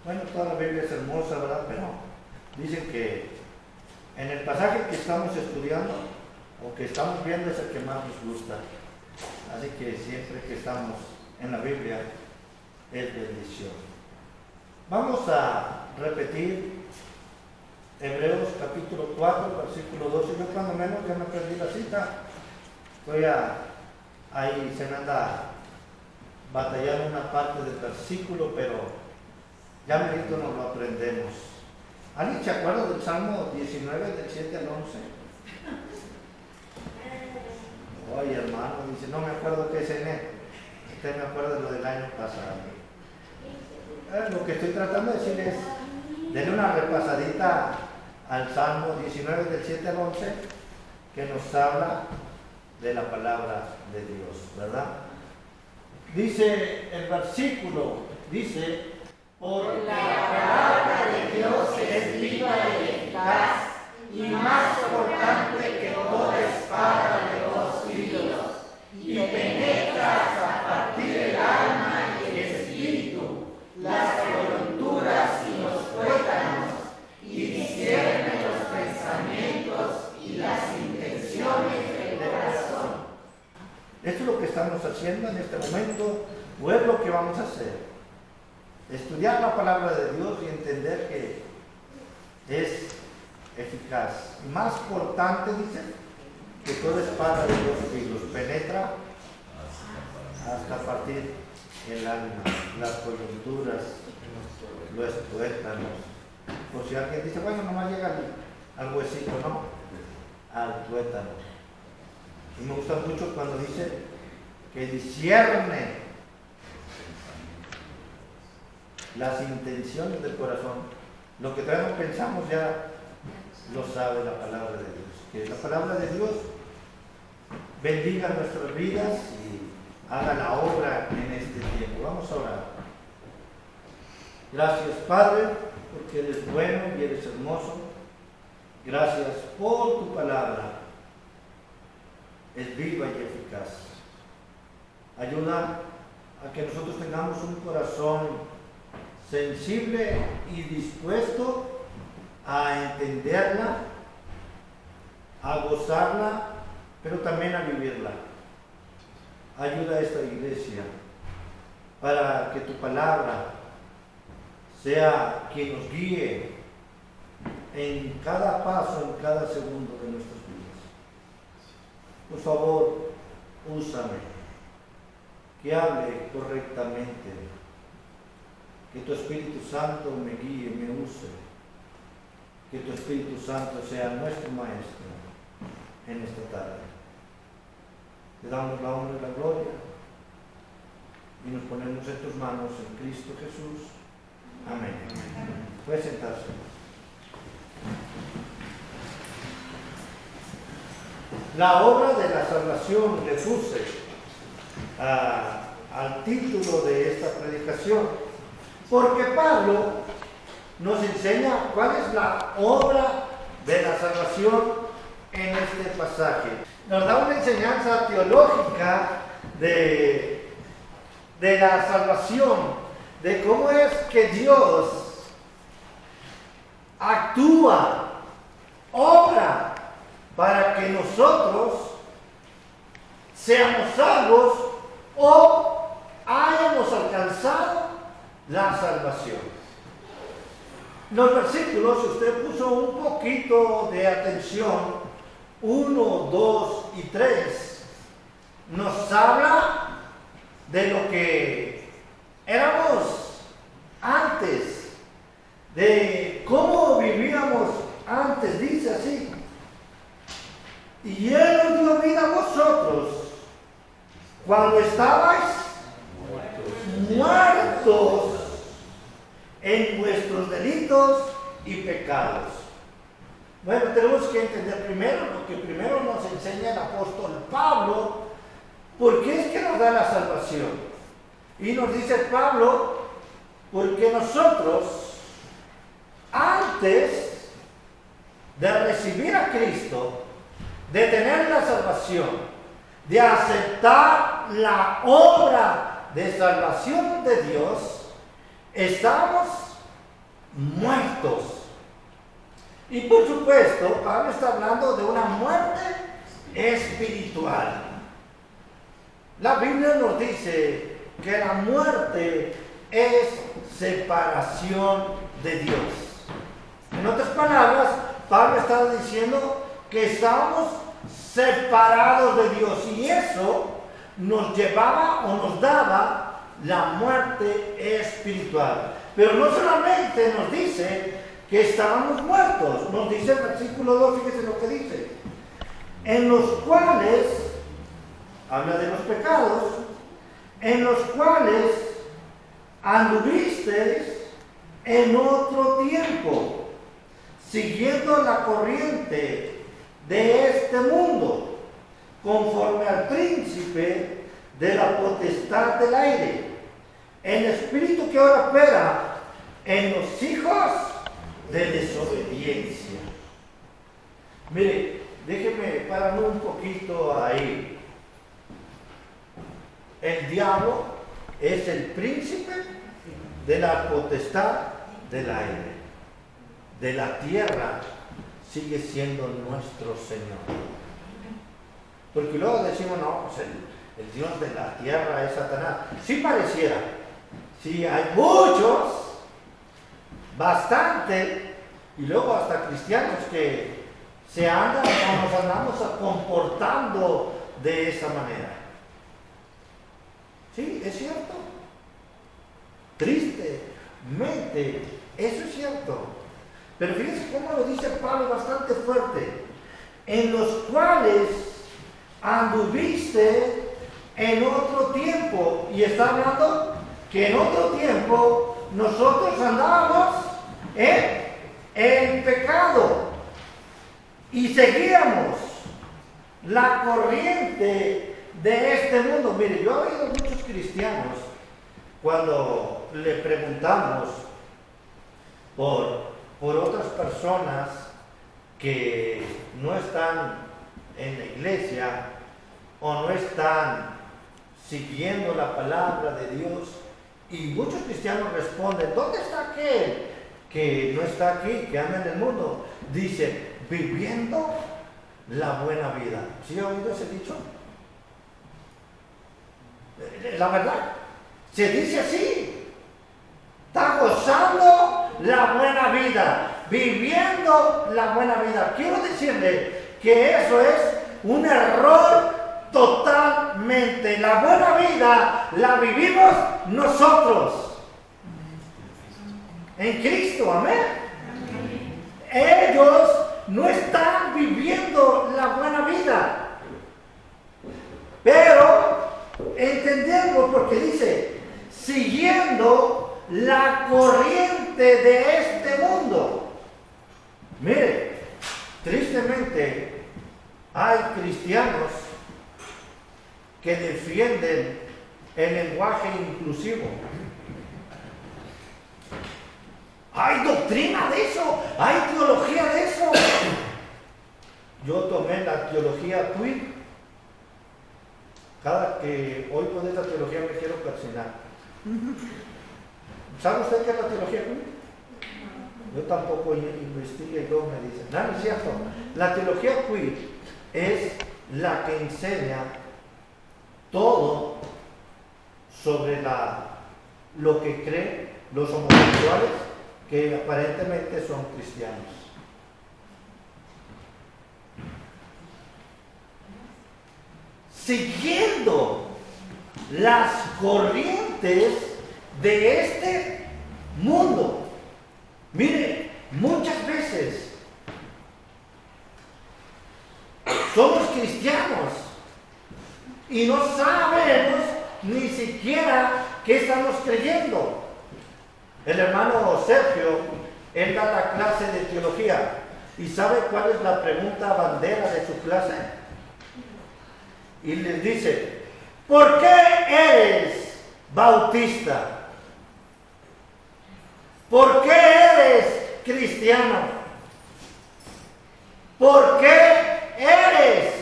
Bueno, toda la Biblia es hermosa, ¿verdad? Pero dicen que en el pasaje que estamos estudiando o que estamos viendo es el que más nos gusta. Así que siempre que estamos en la Biblia es bendición. Vamos a repetir Hebreos capítulo 4, versículo 12. Yo cuando menos ya me perdí la cita. Ahí se me anda batallando una parte del versículo, pero ya merito nos lo aprendemos. ¿Alguien se acuerda del Salmo 19, del 7 al 11? Oye, hermano, dice, no me acuerdo qué es en él. Usted me acuerda de lo del año pasado. Lo que estoy tratando de decir es, denle una repasadita al Salmo 19, del 7 al 11, que nos habla de la palabra de Dios, ¿verdad? Dice el versículo, dice, porque la palabra de Dios es viva y eficaz y más cortante que toda espada de dos filos, y penetra hasta partir el alma y el espíritu, las coyunturas y los tuétanos, y discierne los pensamientos y las intenciones del corazón. Esto es lo que estamos haciendo en este momento, o es lo que vamos a hacer. Estudiar la palabra de Dios y entender que es eficaz. Y más cortante, dice, que toda espada de dos filos, penetra hasta partir el alma, las coyunturas, los tuétanos. Por si alguien dice, bueno, nomás llega al huesito, no, al tuétano. Y me gusta mucho cuando dice que discierne las intenciones del corazón. Lo que todavía no pensamos ya lo sabe la palabra de Dios. Que la palabra de Dios bendiga nuestras vidas y haga la obra en este tiempo. Vamos a orar. Gracias, Padre, porque eres bueno y eres hermoso. Gracias por tu palabra. Es viva y eficaz. Ayuda a que nosotros tengamos un corazón sensible y dispuesto a entenderla, a gozarla, pero también a vivirla. Ayuda a esta iglesia para que tu palabra sea quien nos guíe en cada paso, en cada segundo de nuestras vidas. Por favor, úsame, que hable correctamente, que tu Espíritu Santo me guíe, me use, que tu Espíritu Santo sea nuestro Maestro en esta tarde. Te damos la honra y la gloria y nos ponemos en tus manos en Cristo Jesús. Amén. Puede sentarse. La obra de la salvación le puse al título de esta predicación, porque Pablo nos enseña cuál es la obra de la salvación en este pasaje. Nos da una enseñanza teológica de la salvación, de cómo es que Dios actúa, obra para que nosotros seamos salvos o hayamos alcanzado la salvación. Los versículos, si usted puso un poquito de atención, 1, 2 y 3, nos habla de lo que éramos antes, de cómo vivíamos antes. Dice así: y Él os dio vida a vosotros cuando estabais muertos en vuestros delitos y pecados. Bueno, tenemos que entender primero lo que primero nos enseña el apóstol Pablo, por qué es que nos da la salvación. Y nos dice Pablo, porque nosotros, antes de recibir a Cristo, de tener la salvación, de aceptar la obra de salvación de Dios, estamos muertos. Y por supuesto, Pablo está hablando de una muerte espiritual. La Biblia nos dice que la muerte es separación de Dios. En otras palabras, Pablo estaba diciendo que estábamos separados de Dios y eso nos llevaba o nos daba la muerte espiritual. Pero no solamente nos dice que estábamos muertos, nos dice el versículo 2, fíjese lo que dice, en los cuales, habla de los pecados, en los cuales anduvisteis en otro tiempo, siguiendo la corriente de este mundo, conforme al príncipe de la potestad del aire, el espíritu que ahora opera en los hijos de desobediencia. Mire, déjeme pararme un poquito ahí. El diablo es el príncipe de la potestad del aire. De la tierra sigue siendo nuestro Señor. Porque luego decimos, no, pues el Dios de la tierra es Satanás. Sí pareciera. Sí, hay muchos, bastante, y luego hasta cristianos que se andan o nos andamos comportando de esa manera. Sí, es cierto. Tristemente, eso es cierto. Pero fíjense cómo lo dice Pablo bastante fuerte. En los cuales anduviste en otro tiempo. Y está hablando que en otro tiempo nosotros andábamos en pecado. Y seguíamos la corriente de este mundo. Mire, yo he oído muchos cristianos cuando le preguntamos por otras personas que no están en la iglesia o no están siguiendo la palabra de Dios, y muchos cristianos responden, ¿dónde está aquel que no está aquí, que anda en el mundo? Dice, viviendo la buena vida. ¿Sí ha oído ese dicho? La verdad, se dice así. Está gozando la buena vida, viviendo la buena vida. Quiero decirle que eso es un error totalmente. La buena vida la vivimos nosotros. En Cristo, amén. Ellos no están viviendo la buena vida. Pero entendemos porque dice, siguiendo la corriente de este mundo. Mire, tristemente hay cristianos que defienden el lenguaje inclusivo. Hay doctrina de eso, hay teología de eso. Yo tomé la teología queer. Cada que oigo de esta teología me quiero persignar. ¿Sabe usted qué es la teología queer? Yo tampoco investigué y luego me dicen, no, es cierto. La teología queer es la que enseña todo sobre lo que creen los homosexuales que aparentemente son cristianos. Siguiendo las corrientes de este mundo. Mire, muchas veces somos cristianos y no sabemos ni siquiera qué estamos creyendo. El hermano Sergio, él da la clase de teología. ¿Y sabe cuál es la pregunta bandera de su clase? Y les dice, ¿por qué eres bautista? ¿Por qué eres cristiano? ¿Por qué eres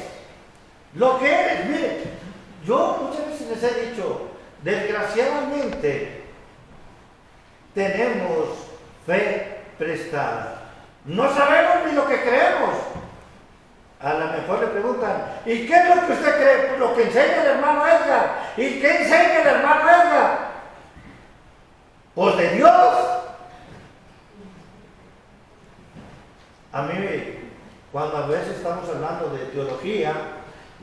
lo que eres? Mire, yo muchas veces les he dicho, desgraciadamente tenemos fe prestada. No sabemos ni lo que creemos. A lo mejor le preguntan, ¿y qué es lo que usted cree? Pues lo que enseña el hermano Edgar. ¿Y qué enseña el hermano Edgar? Pues de Dios. A mí, cuando a veces estamos hablando de teología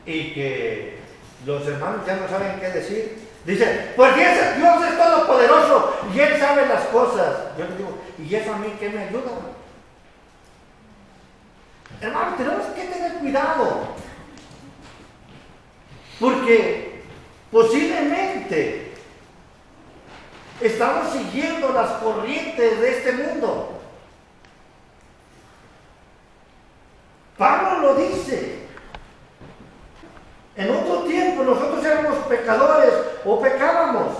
y que los hermanos ya no saben qué decir, dicen, pues Dios es todopoderoso y Él sabe las cosas. Yo les digo, ¿y eso a mí qué me ayuda? Hermanos, tenemos que tener cuidado, porque posiblemente estamos siguiendo las corrientes de este mundo. Pablo lo dice. En otro tiempo nosotros éramos pecadores o pecábamos.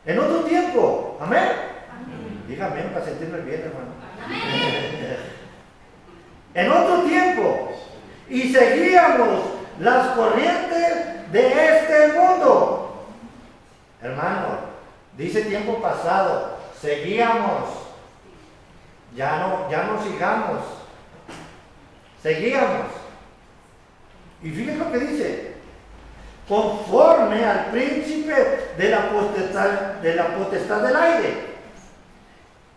En otro tiempo. ¿Amén? Amén. Dígame para sentirme bien, hermano. Amén. En otro tiempo, y seguíamos las corrientes de este mundo. Hermano, dice tiempo pasado, seguíamos, ya no sigamos, seguíamos. Y fíjense lo que dice, conforme al príncipe de la potestad del aire,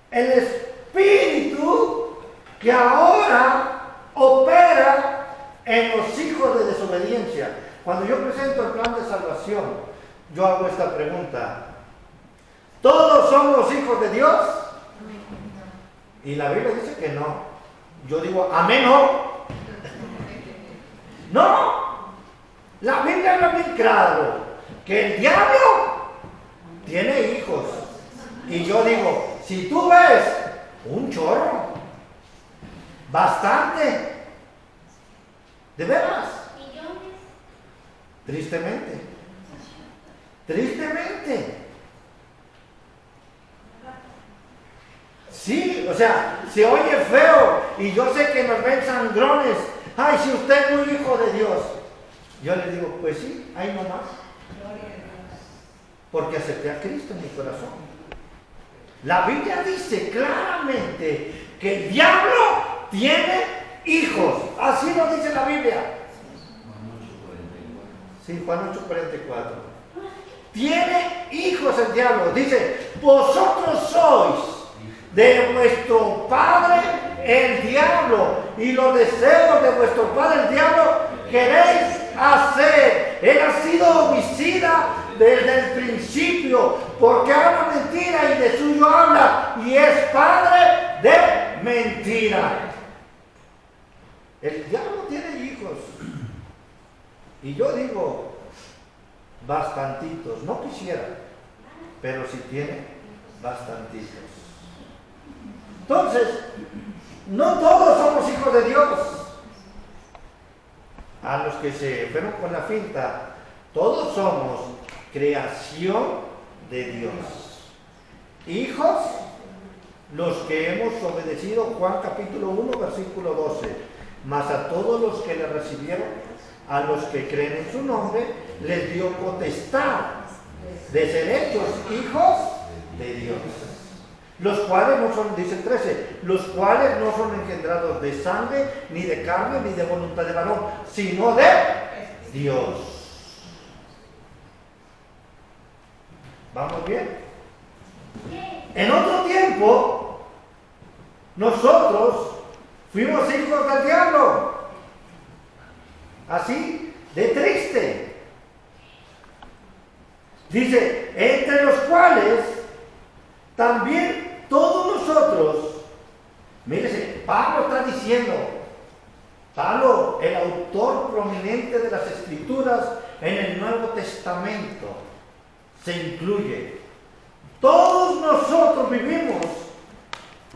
el espíritu que ahora opera en los hijos de desobediencia. Cuando yo presento el plan de salvación, yo hago esta pregunta: ¿todos somos hijos de Dios? Y la Biblia dice que no. Yo digo, amén, no. No. La Biblia habla bien claro que el diablo tiene hijos. Y yo digo, si tú ves un chorro, bastante. ¿De veras? Tristemente. Tristemente. Sí, o sea, se oye feo y yo sé que nos ven sangrones. Ay, si usted es un hijo de Dios. Yo le digo, pues sí, ahí nomás. Porque acepté a Cristo en mi corazón. La Biblia dice claramente que el diablo tiene hijos. Así lo dice la Biblia. Sí, Juan 8:44. Tiene hijos el diablo. Dice, vosotros sois de vuestro padre el diablo, y los deseos de vuestro padre el diablo queréis hacer. Él ha sido homicida desde el principio, porque habla mentira y de suyo habla, y es padre de mentira. El diablo tiene hijos. Y yo digo, bastantitos. No quisiera, pero si tiene, bastantitos. Entonces, no todos somos hijos de Dios. A los que se fueron con la finta, todos somos creación de Dios. Hijos, los que hemos obedecido, Juan capítulo 1, versículo 12. Mas a todos los que le recibieron, a los que creen en su nombre, les dio potestad de ser hechos hijos de Dios. Los cuales no son, dice el 13, los cuales no son engendrados de sangre, ni de carne, ni de voluntad de varón, sino de Dios. ¿Vamos bien? En otro tiempo, nosotros fuimos hijos del diablo. Así de triste. Dice, entre los cuales también todos nosotros, mírese, Pablo está diciendo, Pablo, el autor prominente de las Escrituras en el Nuevo Testamento, se incluye. Todos nosotros vivimos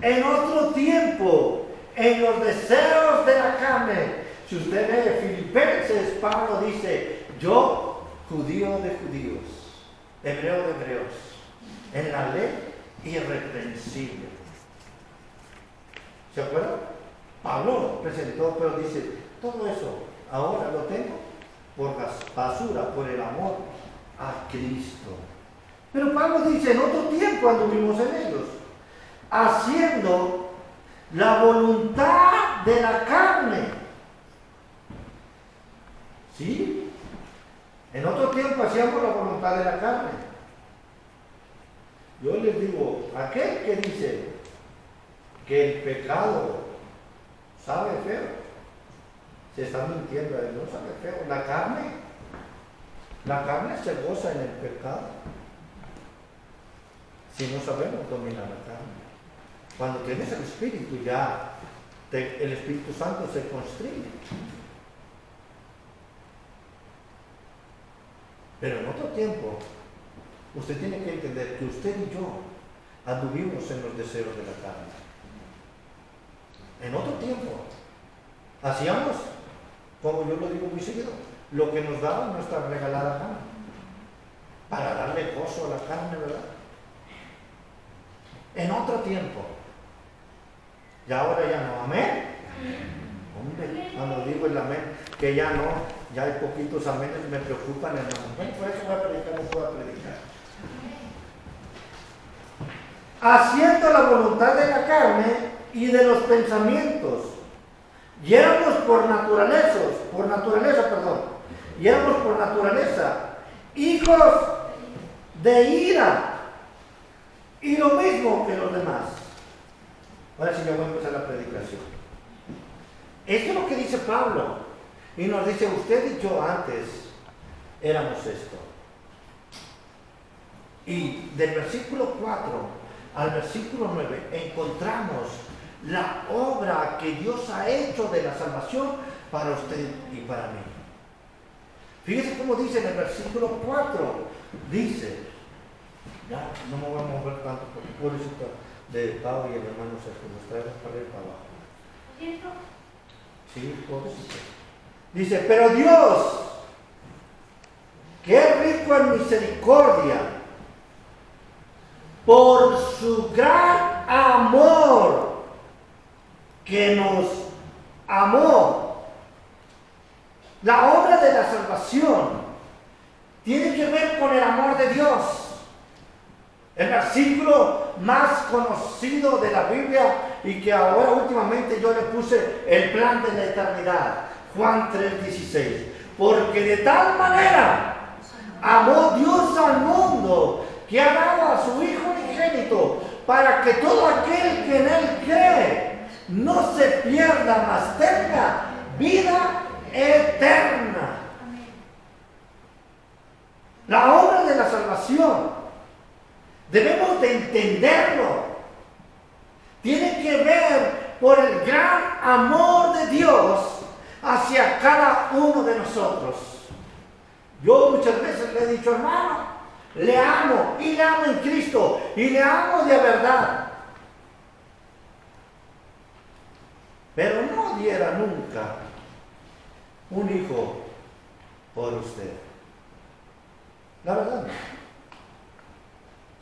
en otro tiempo, en los deseos de la carne. Si usted lee Filipenses, Pablo dice, yo, judío de judíos, hebreo de hebreos, en la ley irreprensible. ¿Se acuerdan? Pablo lo presentó, pero dice, todo eso ahora lo tengo por basura, por el amor a Cristo. Pero Pablo dice, en otro tiempo anduvimos en ellos. haciendo la voluntad de la carne. ¿Sí? En otro tiempo hacíamos la voluntad de la carne. Yo les digo, aquel que dice que el pecado sabe feo, se está mintiendo, él no sabe feo. La carne se goza en el pecado si no sabemos dominar la carne. Cuando tienes el Espíritu ya, el Espíritu Santo se constriñe. Pero en otro tiempo, usted tiene que entender que usted y yo anduvimos en los deseos de la carne. En otro tiempo, hacíamos, como yo lo digo muy seguido, lo que nos daba nuestra regalada gana, para darle gozo a la carne, ¿verdad? En otro tiempo, y ahora ya no, amén. Hombre, cuando digo el amén, que ya no, ya hay poquitos amenes, me preocupan, hermano. Bueno, por eso voy a predicar, no puedo predicar. Haciendo la voluntad de la carne y de los pensamientos. Y éramos por naturaleza, hijos de ira. Y lo mismo que los demás. Ahora sí, ya voy a empezar la predicación. Esto es lo que dice Pablo. Y nos dice, usted y yo antes éramos esto. Y del versículo 4 al versículo 9 encontramos la obra que Dios ha hecho de la salvación para usted y para mí. Fíjese cómo dice en el versículo 4. Dice, ya no me voy a mover tanto porque pobrecito de Pablo y el hermano Sergio nos traemos para ir para abajo. Sí, pobrecito. Dice, pero Dios, que es rico en misericordia, por su gran amor que nos amó. La obra de la salvación tiene que ver con el amor de Dios. El versículo más conocido de la Biblia y que ahora últimamente yo le puse el plan de la eternidad. Juan 3:16. Porque de tal manera amó Dios al mundo que ha dado a su Hijo unigénito para que todo aquel que en Él cree no se pierda, mas tenga vida eterna. La obra de la salvación debemos de entenderlo. Tiene que ver por el gran amor de Dios hacia cada uno de nosotros. Yo muchas veces le he dicho, hermano, le amo y le amo en Cristo y le amo de verdad. Pero no diera nunca un hijo por usted. La verdad no.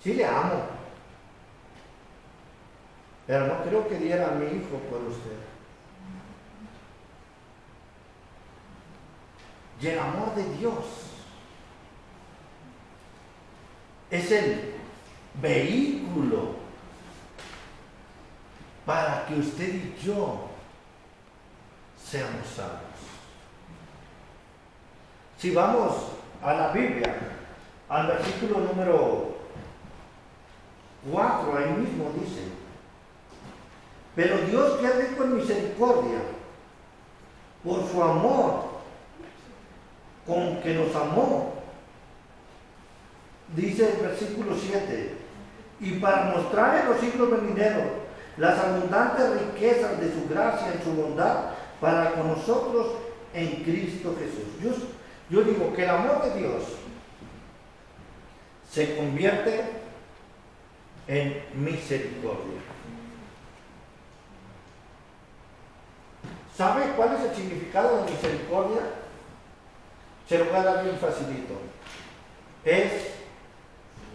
Sí le amo, pero no creo que diera a mi hijo por usted. Y el amor de Dios es el vehículo para que usted y yo seamos salvos. Si vamos a la Biblia, al versículo número 4, ahí mismo dice, pero Dios, que es rico en misericordia, por su amor con que nos amó, dice el versículo 7, y para mostrar en los siglos venideros las abundantes riquezas de su gracia y su bondad para con nosotros en Cristo Jesús. Yo digo que el amor de Dios se convierte en misericordia. ¿Sabe cuál es el significado de misericordia? Se lo voy a dar bien facilito. Es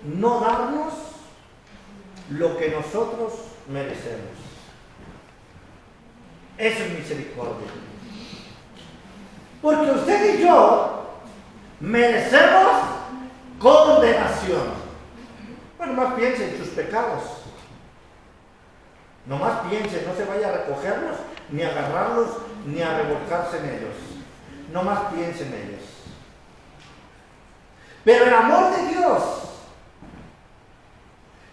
no darnos lo que nosotros merecemos. Eso es misericordia. Porque usted y yo merecemos condenación. Bueno, más piense en sus pecados. Nomás piense, no se vaya a recogerlos, ni a agarrarlos, ni a revolcarse en ellos. Nomás piense en ellos. Pero el amor de Dios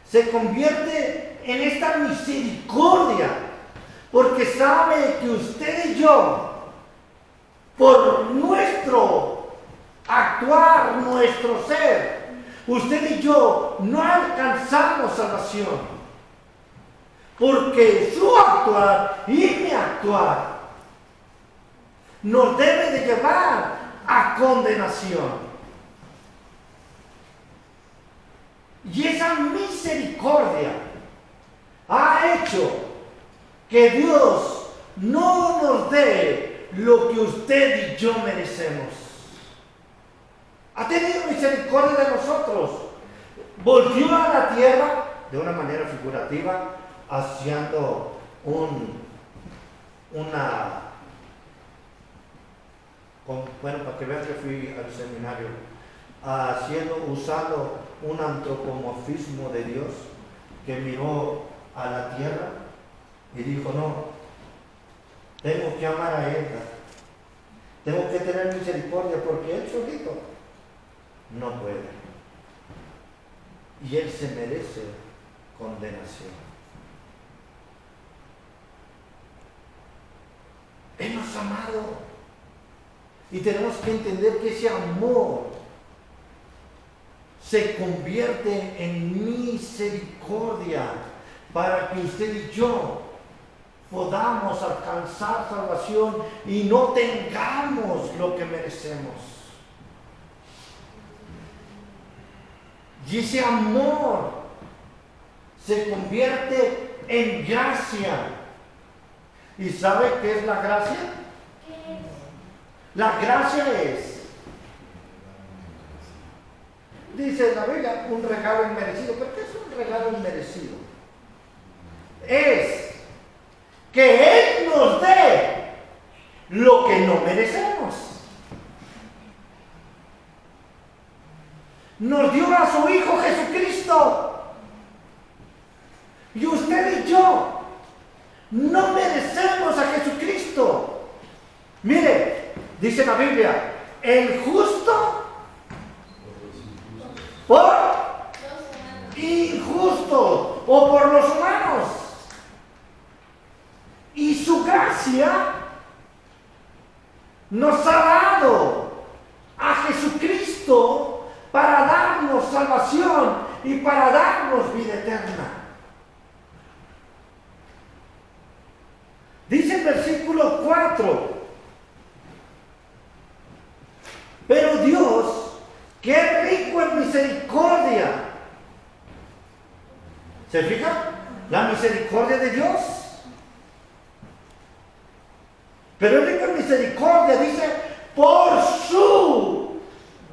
se convierte en esta misericordia, porque sabe que usted y yo, por nuestro actuar, nuestro ser, usted y yo no alcanzamos salvación. Porque su actuar y mi actuar nos debe de llevar a condenación. Y esa misericordia ha hecho que Dios no nos dé lo que usted y yo merecemos. Ha tenido misericordia de nosotros. Volvió a la tierra de una manera figurativa, haciendo para que vean que fui al seminario, usando un antropomorfismo de Dios, que miró a la tierra y dijo: no, tengo que amar a ella, tengo que tener misericordia, porque él solito no puede, y él se merece condenación. Él nos ha amado, y tenemos que entender que ese amor se convierte en misericordia para que usted y yo podamos alcanzar salvación y no tengamos lo que merecemos. Y ese amor se convierte en gracia. ¿Y sabe qué es la gracia? ¿Qué es? La gracia es, dice la Biblia, un regalo inmerecido. ¿Pero qué es un regalo inmerecido? Es que Él nos dé lo que no merecemos. Nos dio a su Hijo Jesucristo. Y usted y yo no merecemos a Jesucristo. Mire, dice la Biblia, el justo por injusto o por los humanos. Y su gracia nos ha dado a Jesucristo para darnos salvación y para darnos vida eterna. Dice el versículo 4: pero Dios, que es rico en misericordia. ¿Se fija? La misericordia de Dios. Pero es rico en misericordia, dice, por su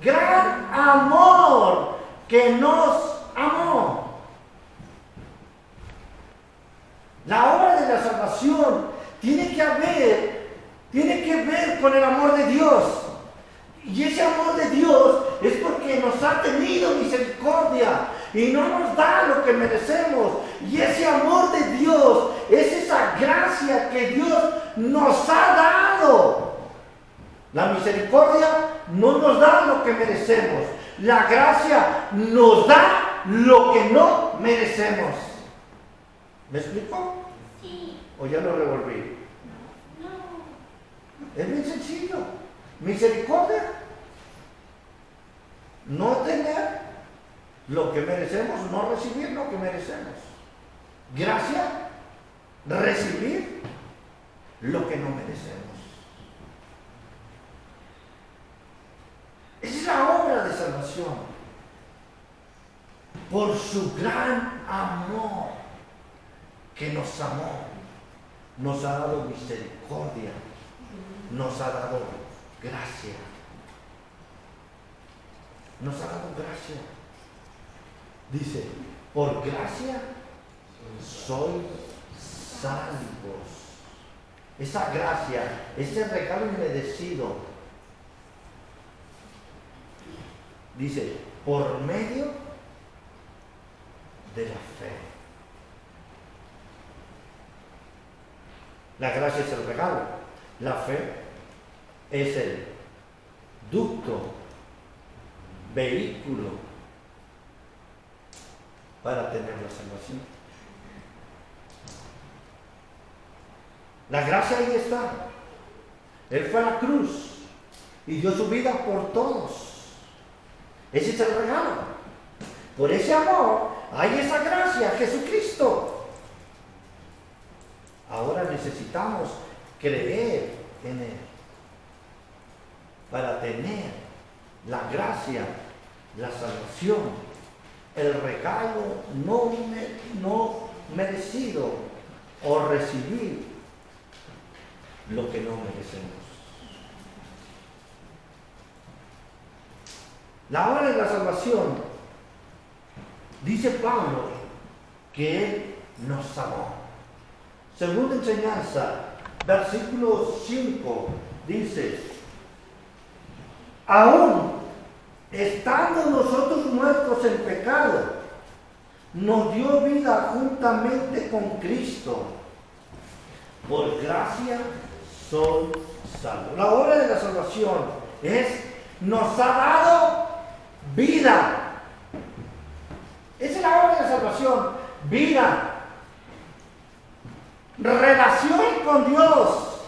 gran amor que nos amó. La obra de la salvación tiene que ver con el amor de Dios. Y ese amor de Dios es porque nos ha tenido misericordia y no nos da lo que merecemos. Y ese amor de Dios es esa gracia que Dios nos ha dado. La misericordia no nos da lo que merecemos. La gracia nos da lo que no merecemos. ¿Me explico? Sí. ¿O ya lo revolví? No. Es bien sencillo. Misericordia, no tener lo que merecemos, no recibir lo que merecemos. Gracia, recibir lo que no merecemos. Esa es la obra de salvación. Por su gran amor que nos amó, nos ha dado misericordia, nos ha dado gracia. Nos ha dado gracia. Dice, por gracia sois salvos. Esa gracia, ese regalo inmerecido, dice, por medio de la fe. La gracia es el regalo. La fe es el ducto, vehículo para tener la salvación. La gracia ahí está. Él fue a la cruz y dio su vida por todos. Ese es el regalo. Por ese amor hay esa gracia, Jesucristo. Ahora necesitamos creer en Él para tener la gracia, la salvación, el regalo no merecido o recibir lo que no merecemos. La obra de la salvación, dice Pablo que Él nos amó. Segunda enseñanza, versículo 5, dice: aún estando nosotros muertos en pecado, nos dio vida juntamente con Cristo. Por gracia soy salvo. La obra de la salvación nos ha dado vida. Esa es la obra de la salvación. Vida. Relación con Dios.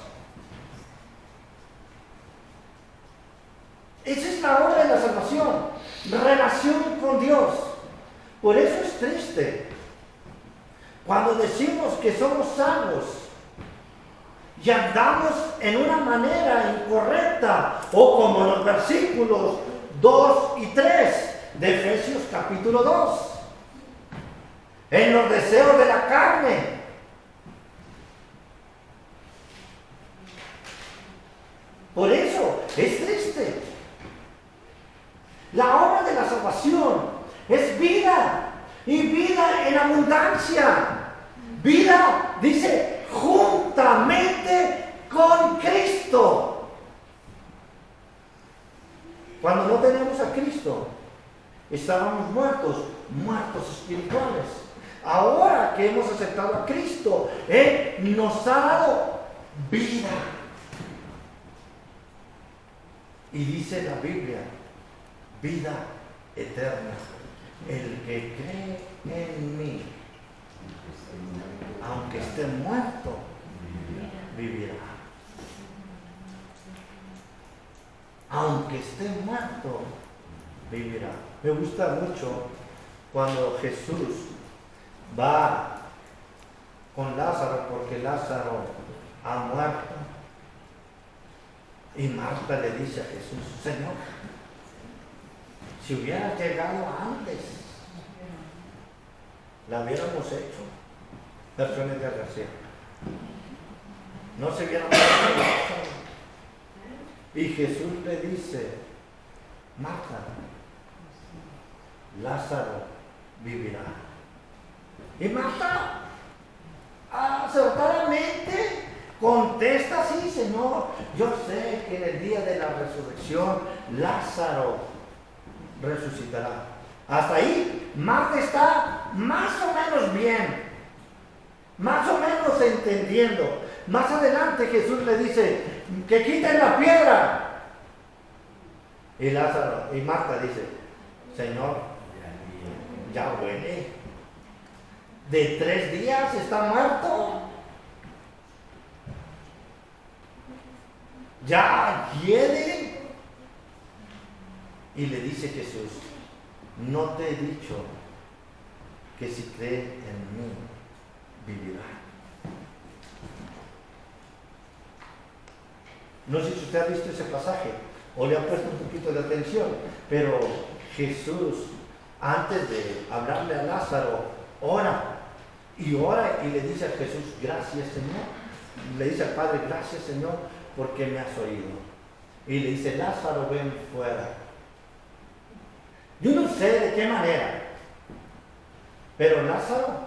Esa es la obra de la salvación. Relación con Dios. Por eso es triste cuando decimos que somos salvos y andamos en una manera incorrecta, o como los versículos 2 y 3 de Efesios capítulo 2, en los deseos de la carne. Por eso es triste. La obra de la salvación es vida, y vida en abundancia. Vida, dice, juntamente con Cristo. Cuando no tenemos a Cristo, estábamos muertos espirituales. Ahora que hemos aceptado a Cristo, Él nos ha dado vida. Y dice la Biblia, vida eterna. El que cree en mí, aunque esté muerto, vivirá. Aunque esté muerto, vivirá. Me gusta mucho cuando Jesús va con Lázaro, porque Lázaro ha muerto. Y Marta le dice a Jesús: Señor, si hubiera llegado antes, la hubiéramos hecho. Versiones de García. No se hubiera muerto Lázaro. Y Jesús le dice: Marta, Lázaro vivirá. Y Marta acertadamente contesta: sí, Señor, yo sé que en el día de la resurrección Lázaro resucitará. Hasta ahí Marta está más o menos bien, más o menos entendiendo. Más adelante Jesús le dice: que quiten la piedra. Y Marta dice: Señor, ya huele. ¿De 3 días está muerto? ¿Ya hiede? Y le dice Jesús: no te he dicho que si cree en mí, vivirá. No sé si usted ha visto ese pasaje o le ha puesto un poquito de atención, pero Jesús, antes de hablarle a Lázaro, ora y le dice a Jesús: gracias, Señor. Le dice al Padre: gracias, Señor, porque me has oído. Y le dice: Lázaro, ven fuera. Yo no sé de qué manera, pero Lázaro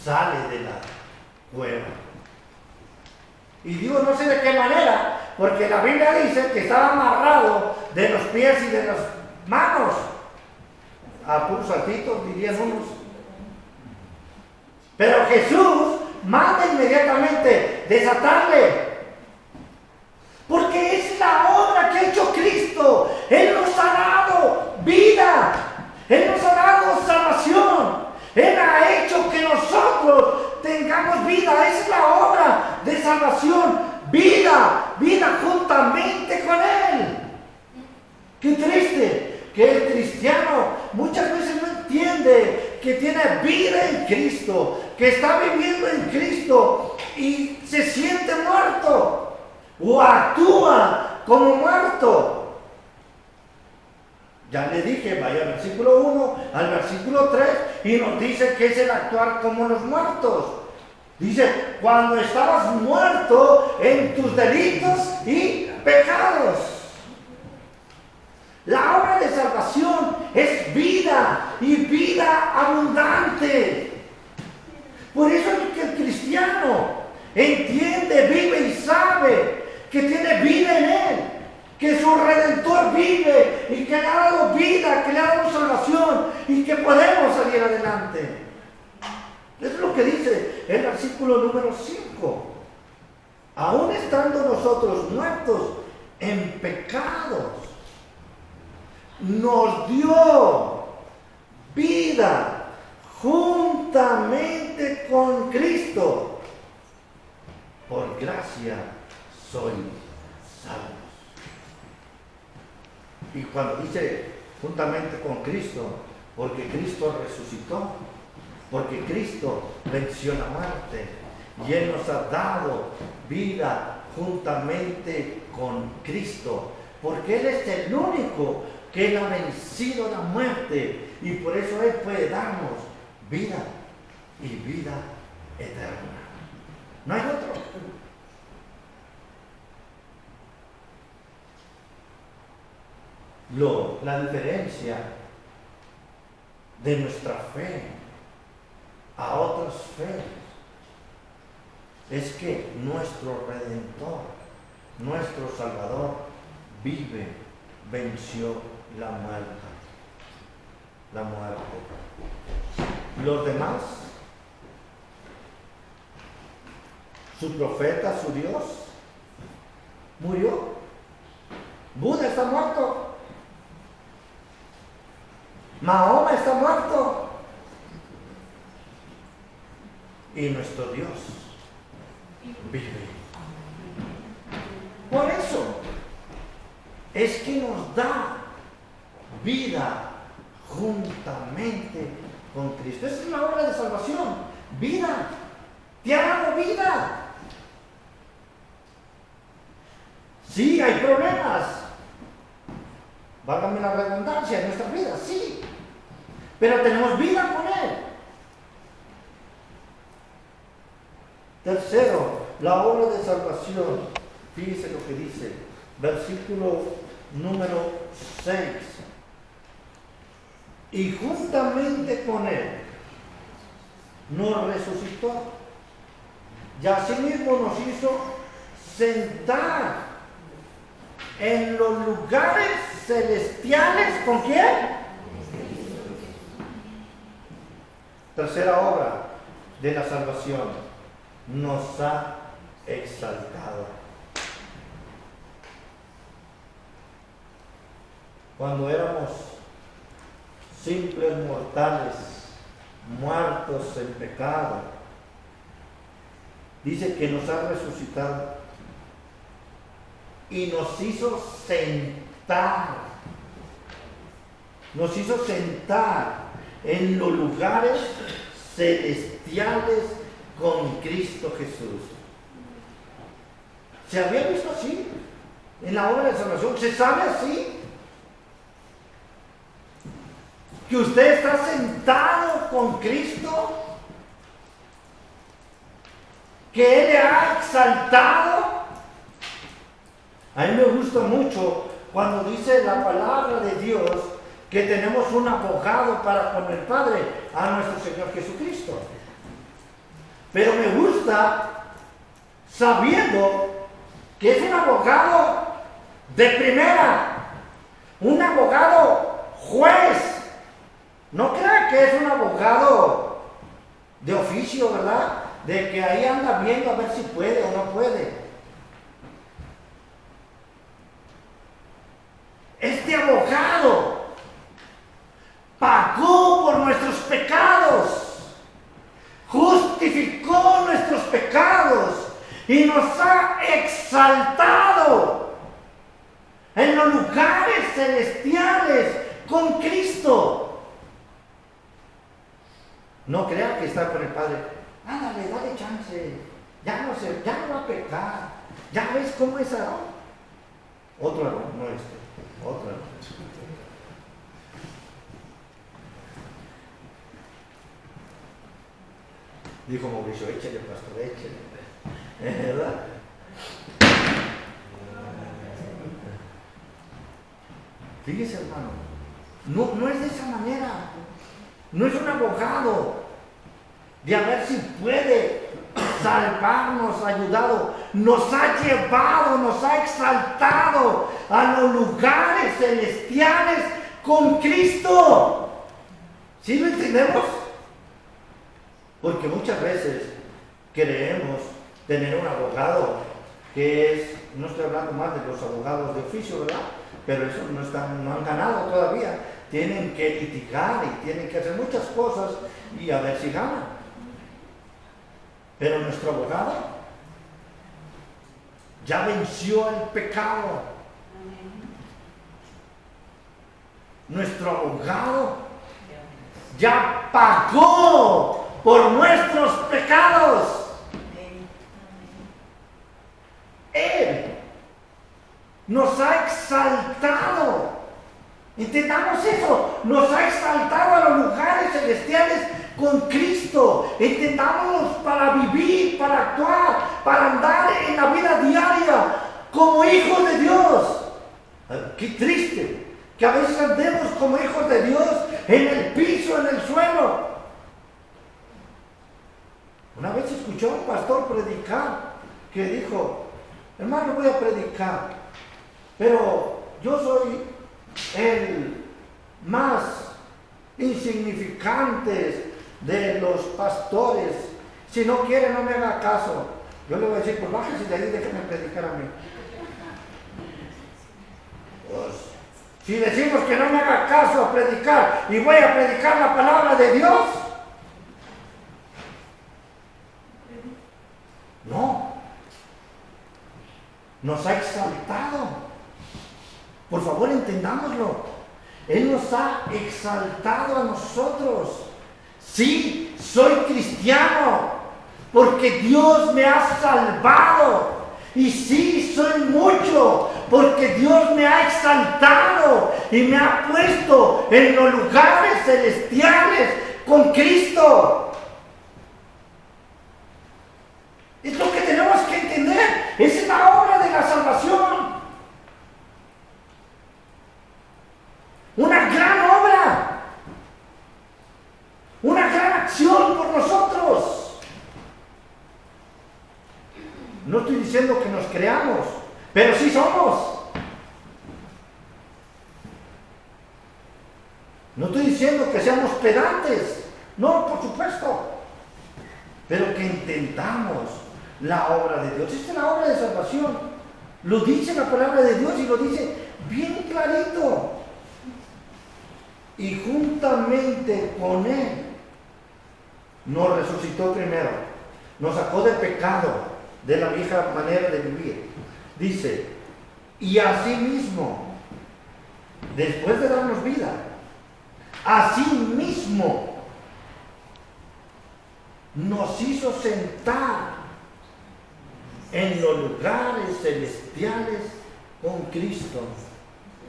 sale de la cueva. Y digo no sé de qué manera, porque la Biblia dice que estaba amarrado de los pies y de las manos. A puros saltitos, dirían unos. Pero Jesús manda inmediatamente desatarle. Porque es la obra que ha hecho Cristo. Él nos ha dado vida. Él nos ha dado salvación. Él ha hecho que nosotros tengamos vida. Esa es la obra de salvación. Vida juntamente con Él. Qué triste que el cristiano muchas veces no entiende que tiene vida en Cristo, que está viviendo en Cristo y se siente muerto o actúa como muerto. Ya le dije, vaya al versículo 1 al versículo 3 y nos dice que es el actuar como los muertos. Dice, cuando estabas muerto en tus delitos y pecados. La obra de salvación es vida y vida abundante. Por eso es que el cristiano entiende, vive y sabe que tiene vida en Él, que su Redentor vive y que le ha dado vida, que le ha dado salvación y que podemos salir adelante. Es lo que dice el versículo número 5. Aún estando nosotros muertos en pecados, nos dio vida juntamente con Cristo. Por gracia sois salvos. Y cuando dice juntamente con Cristo, porque Cristo resucitó, porque Cristo venció la muerte y Él nos ha dado vida juntamente con Cristo, porque Él es el único que Él ha vencido la muerte y por eso Él puede darnos vida y vida eterna. No hay otro. La diferencia de nuestra fe a otras fe es que nuestro Redentor, nuestro Salvador, vive, venció la muerte. Los demás, su profeta, su Dios, murió. Buda está muerto. Mahoma está muerto. Y nuestro Dios vive. Por eso es que nos da vida juntamente con Cristo. Esa es la obra de salvación. Vida. Te ha dado vida. Sí, hay problemas. Válgame la redundancia en nuestras vidas, sí. Pero tenemos vida con Él. Tercero, la obra de salvación. Fíjese lo que dice. Versículo número 6. Y juntamente con Él nos resucitó. Y asimismo nos hizo sentar en los lugares celestiales. ¿Con quién? Tercera obra de la salvación. Nos ha exaltado. Cuando éramos simples mortales, muertos en pecado, dice que nos ha resucitado y nos hizo sentar. Nos hizo sentar en los lugares celestiales con Cristo Jesús. ¿Se había visto así en la obra de salvación? ¿Se sabe así? Que usted está sentado con Cristo, que Él le ha exaltado. A mí me gusta mucho cuando dice la palabra de Dios que tenemos un abogado para con el Padre, a nuestro Señor Jesucristo. Pero me gusta sabiendo que es un abogado de primera, un abogado juez. No crea que es un abogado de oficio, ¿verdad? de que ahí anda viendo a ver si puede o no puede. Este abogado pagó por nuestros pecados, justificó nuestros pecados y nos ha exaltado en los lugares celestiales con Cristo. No crea que está con el Padre. Ándale, dale chance. Ya no va a pecar. ¿Ya ves cómo es Aarón? Otro Aarón, no este. Otro Aarón. Dijo Mauricio, échale, pastor, échale. ¿Verdad? Fíjese, hermano, no es de esa manera. No es un abogado de a ver si puede salvarnos, ayudado. Nos ha llevado, nos ha exaltado a los lugares celestiales con Cristo. ¿Sí lo entendemos? Porque muchas veces creemos tener un abogado que es, no estoy hablando más de los abogados de oficio, ¿verdad? Pero eso no han ganado todavía. Tienen que litigar y tienen que hacer muchas cosas y a ver si ganan. Pero nuestro abogado ya venció el pecado. Nuestro abogado ya pagó por nuestros pecados. Él nos ha exaltado. Entendamos eso. Nos ha exaltado a los lugares celestiales con Cristo. Entendámonos para vivir, para actuar, para andar en la vida diaria como hijos de Dios. Qué triste que a veces andemos como hijos de Dios en el piso, en el suelo. Una vez escuché a un pastor predicar que dijo: hermano, voy a predicar, pero yo soy el más insignificante de los pastores. Si no quiere, no me haga caso. Yo le voy a decir: pues bájese de ahí, déjeme predicar a mí. Pues, si decimos que no me haga caso a predicar y voy a predicar la palabra de Dios, no. Nos ha exaltado. Por favor, entendámoslo. Él nos ha exaltado a nosotros. Sí, soy cristiano porque Dios me ha salvado. Y sí, soy mucho porque Dios me ha exaltado y me ha puesto en los lugares celestiales con Cristo. Es lo que tenemos que entender. Esa es la obra de la salvación. Una gran obra. Una gran acción por nosotros. No estoy diciendo que nos creamos, pero sí somos. No estoy diciendo que seamos pedantes. No, por supuesto. Pero que entendamos la obra de Dios. Esta es la obra de salvación. Lo dice la palabra de Dios y lo dice bien clarito. Y juntamente con Él nos resucitó primero. Nos sacó del pecado, de la vieja manera de vivir. Dice: y asimismo, después de darnos vida, asimismo nos hizo sentar en los lugares celestiales con Cristo.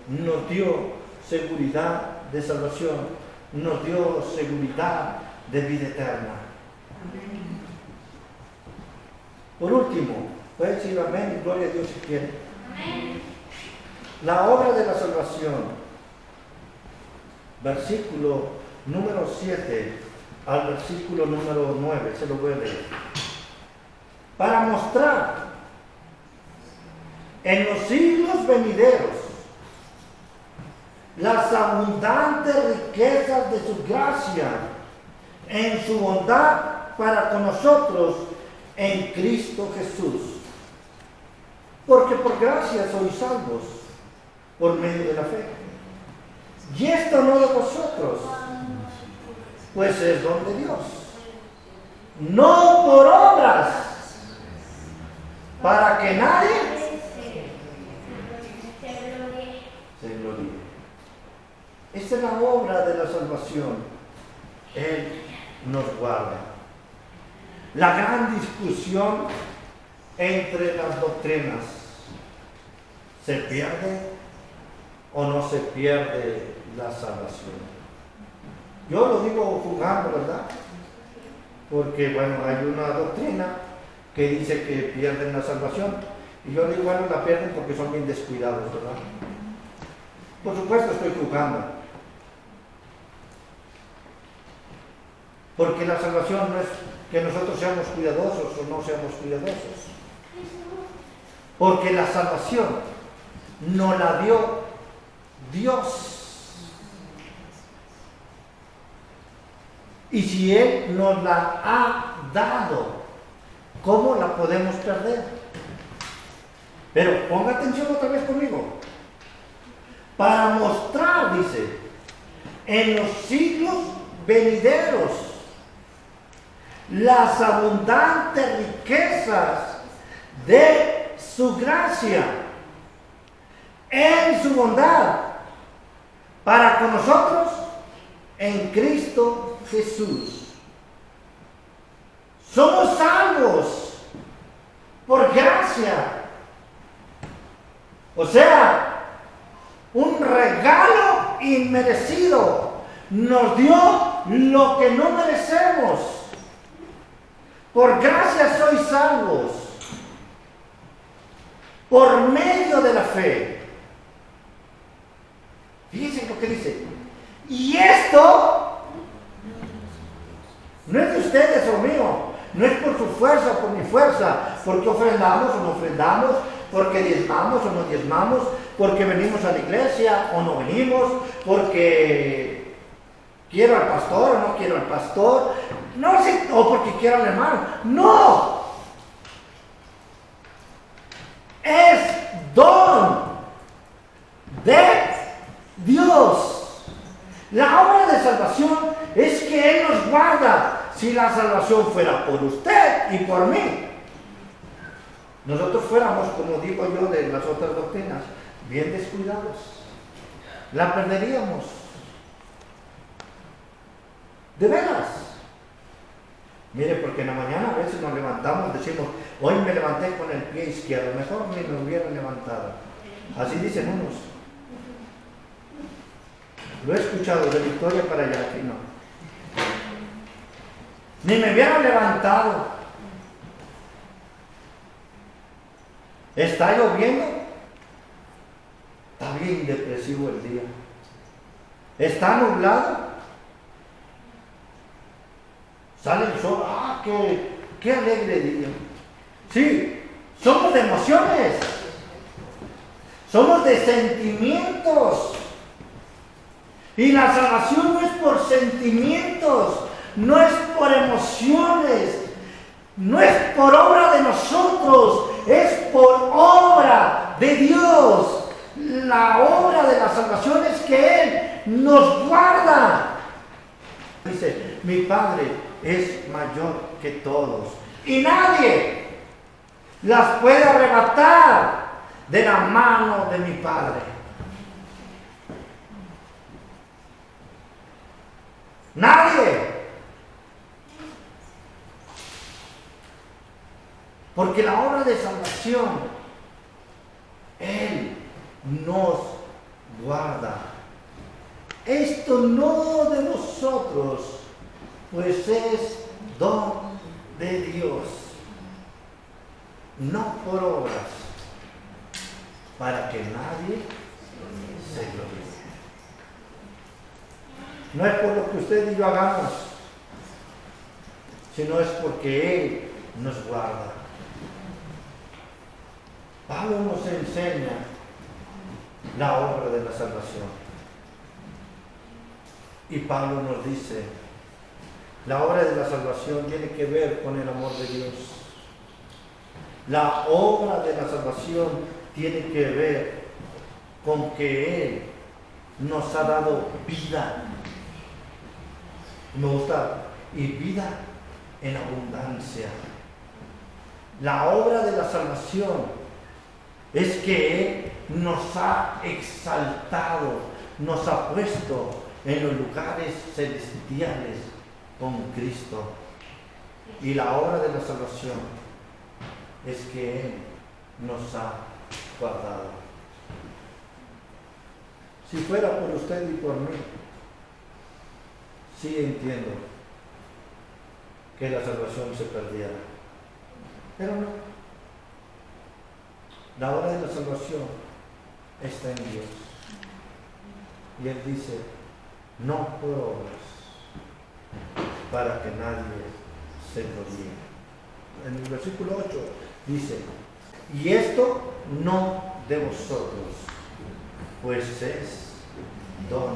Nos dio seguridad de salvación, nos dio seguridad de vida eterna. Por último, puede decir amén y gloria a Dios si quiere. Amén. La obra de la salvación, versículo número 7 al versículo número 9, se lo voy a leer. Para mostrar en los siglos venideros las abundantes riquezas de su gracia en su bondad para con nosotros en Cristo Jesús. Porque por gracia sois salvos por medio de la fe. Y esto no de vosotros, pues es don de Dios. No por obras, para que nadie se gloríe. Esta es la obra de la salvación. Él nos guarda. La gran discusión entre las doctrinas: ¿se pierde o no se pierde la salvación? Yo lo digo jugando, ¿verdad? Porque, bueno, hay una doctrina que dice que pierden la salvación. Y yo digo, bueno, la pierden porque son bien descuidados, ¿verdad? Por supuesto estoy jugando. Porque la salvación no es que nosotros seamos cuidadosos o no seamos cuidadosos. Porque la salvación nos la dio Dios. Y si Él nos la ha dado, ¿cómo la podemos perder? Pero ponga atención otra vez conmigo. Para mostrar, dice, en los siglos venideros las abundantes riquezas de su gracia en su bondad para con nosotros en Cristo Jesús. Somos salvos por gracia. O sea, un regalo inmerecido. Nos dio lo que no merecemos. Por gracia sois salvos por medio de la fe. Fíjense lo que dice. Y esto no es de ustedes o mío. No es por su fuerza o por mi fuerza. Porque ofrendamos o no ofrendamos. Porque diezmamos o no diezmamos. Porque venimos a la iglesia o no venimos. Porque quiero al pastor o no quiero al pastor. No sé, o porque quiero al hermano. No. Es don de Dios. La obra de salvación es que Él nos guarda. Si la salvación fuera por usted y por mí, nosotros fuéramos, como digo yo de las otras doctrinas, bien descuidados. La perderíamos. De veras. Mire, porque en la mañana a veces nos levantamos, decimos, hoy me levanté con el pie izquierdo, mejor ni me hubiera levantado. Así dicen unos. Lo he escuchado de Victoria para allá, aquí no. Ni me hubiera levantado. ¿Está lloviendo? Está bien depresivo el día. ¿Está nublado? Sale el sol. ¡Ah, qué alegre día! Sí, somos de emociones. Somos de sentimientos. Y la salvación no es por sentimientos, no es por emociones, no es por obra de nosotros, es por obra de Dios. La obra de la salvación es que Él nos guarda. Dice, mi Padre es mayor que todos y nadie las puede arrebatar de la mano de mi Padre. Nadie. Porque la obra de salvación, Él nos guarda. Esto no de nosotros, pues es don de Dios, no por obras, para que nadie se gloríe. No es por lo que usted y yo hagamos, sino es porque Él nos guarda. Pablo nos enseña la obra de la salvación. Y Pablo nos dice, La obra de la salvación tiene que ver con el amor de Dios. La obra de la salvación tiene que ver con que Él nos ha dado vida. Me gusta, y vida en abundancia. La obra de la salvación es que Él nos ha exaltado, nos ha puesto en los lugares celestiales con Cristo. Y la obra de la salvación es que Él nos ha guardado. Si fuera por usted y por mí, sí entiendo que la salvación se perdiera. Pero no. La obra de la salvación está en Dios. Y Él dice, no por obras, para que nadie se gloríe. En el versículo 8 dice, y esto no de vosotros, pues es don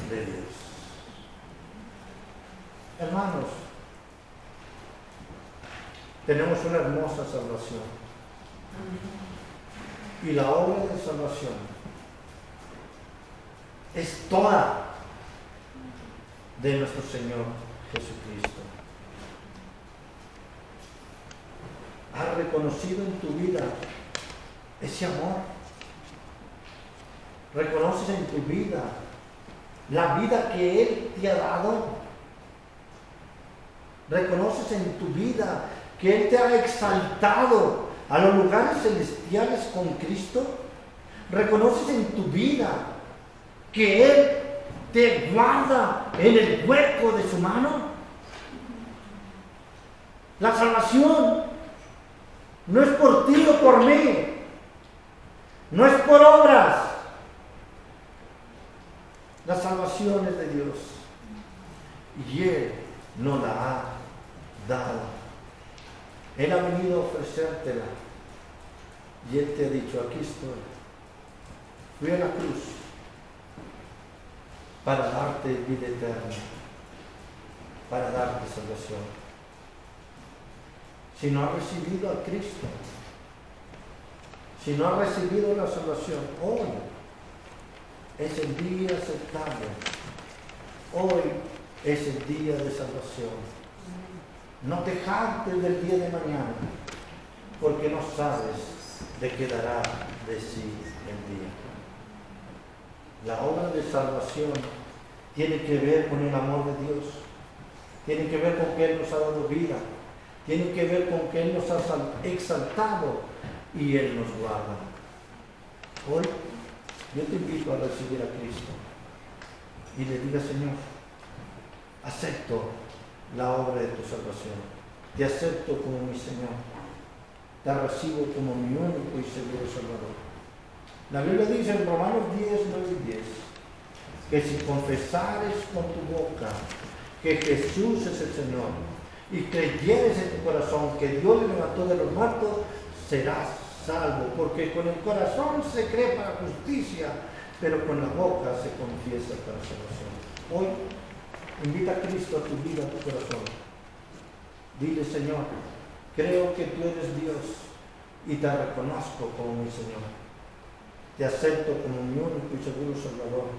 de Dios. Hermanos, tenemos una hermosa salvación. Y la obra de salvación es toda de nuestro Señor Jesucristo. ¿Has reconocido en tu vida ese amor? ¿Reconoces en tu vida la vida que Él te ha dado? ¿Reconoces en tu vida que Él te ha exaltado a los lugares celestiales con Cristo? ¿Reconoces en tu vida que Él te guarda en el hueco de su mano? La salvación no es por ti o por mí, no es por obras. La salvación es de Dios y Él nos la ha dado. Él ha venido a ofrecértela y Él te ha dicho, aquí estoy. Fui a la cruz para darte vida eterna, para darte salvación. Si no has recibido a Cristo, si no has recibido la salvación, hoy es el día aceptable. Hoy es el día de salvación. No te jactes del día de mañana, porque no sabes de qué dará de sí el día. La obra de salvación tiene que ver con el amor de Dios, tiene que ver con que Él nos ha dado vida, tiene que ver con que Él nos ha exaltado y Él nos guarda. Hoy yo te invito a recibir a Cristo y le diga, Señor, acepto la obra de tu salvación, te acepto como mi Señor, te recibo como mi único y seguro Salvador. La Biblia dice en Romanos 10, 9 y 10, que si confesares con tu boca que Jesús es el Señor y creyeres en tu corazón que Dios le levantó de los muertos, serás salvo, porque con el corazón se cree para justicia, pero con la boca se confiesa para salvación. Hoy invita a Cristo a tu vida, a tu corazón. Dile, Señor, creo que tú eres Dios y te reconozco como mi Señor. Te acepto como mi único y seguro Salvador.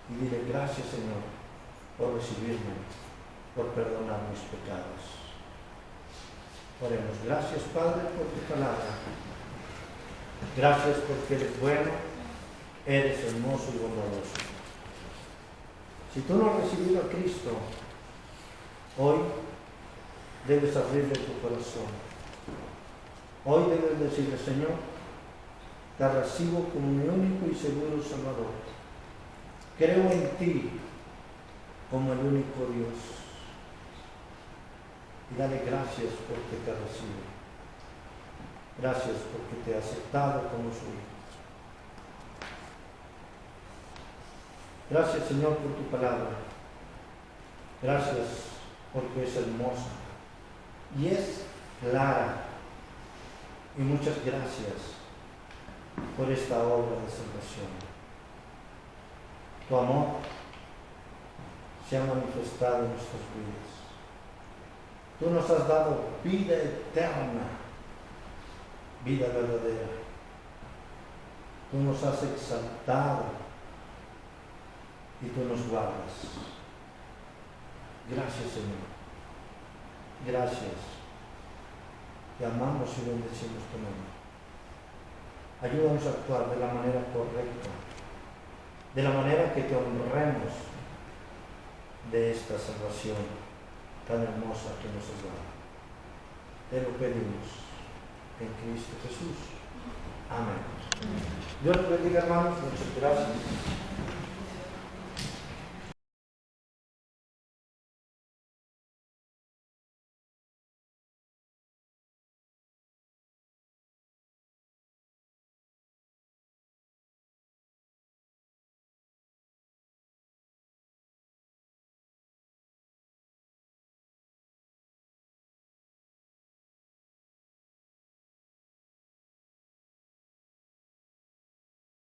Y dile, gracias, Señor, por recibirme, por perdonar mis pecados. Oremos. Gracias, Padre, por tu palabra. Gracias porque eres bueno, eres hermoso y bondadoso. Si tú no has recibido a Cristo, hoy debes abrirle tu corazón. Hoy debes decirle, Señor, te recibo como mi único y seguro Salvador. Creo en ti como el único Dios. Y dale gracias porque te recibo. Gracias porque te he aceptado como su hijo. Gracias, Señor, por tu palabra. Gracias porque es hermosa y es clara. Y muchas gracias por esta obra de salvación. Tu amor se ha manifestado en nuestras vidas. Tú nos has dado vida eterna, vida verdadera. Tú nos has exaltado y tú nos guardas. Gracias, Señor. Gracias. Te amamos y bendecimos tu nombre. Ayúdanos a actuar de la manera correcta, de la manera que te honremos de esta salvación tan hermosa que nos has dado. Te lo pedimos en Cristo Jesús. Amén. Dios te bendiga, hermanos. Muchas gracias.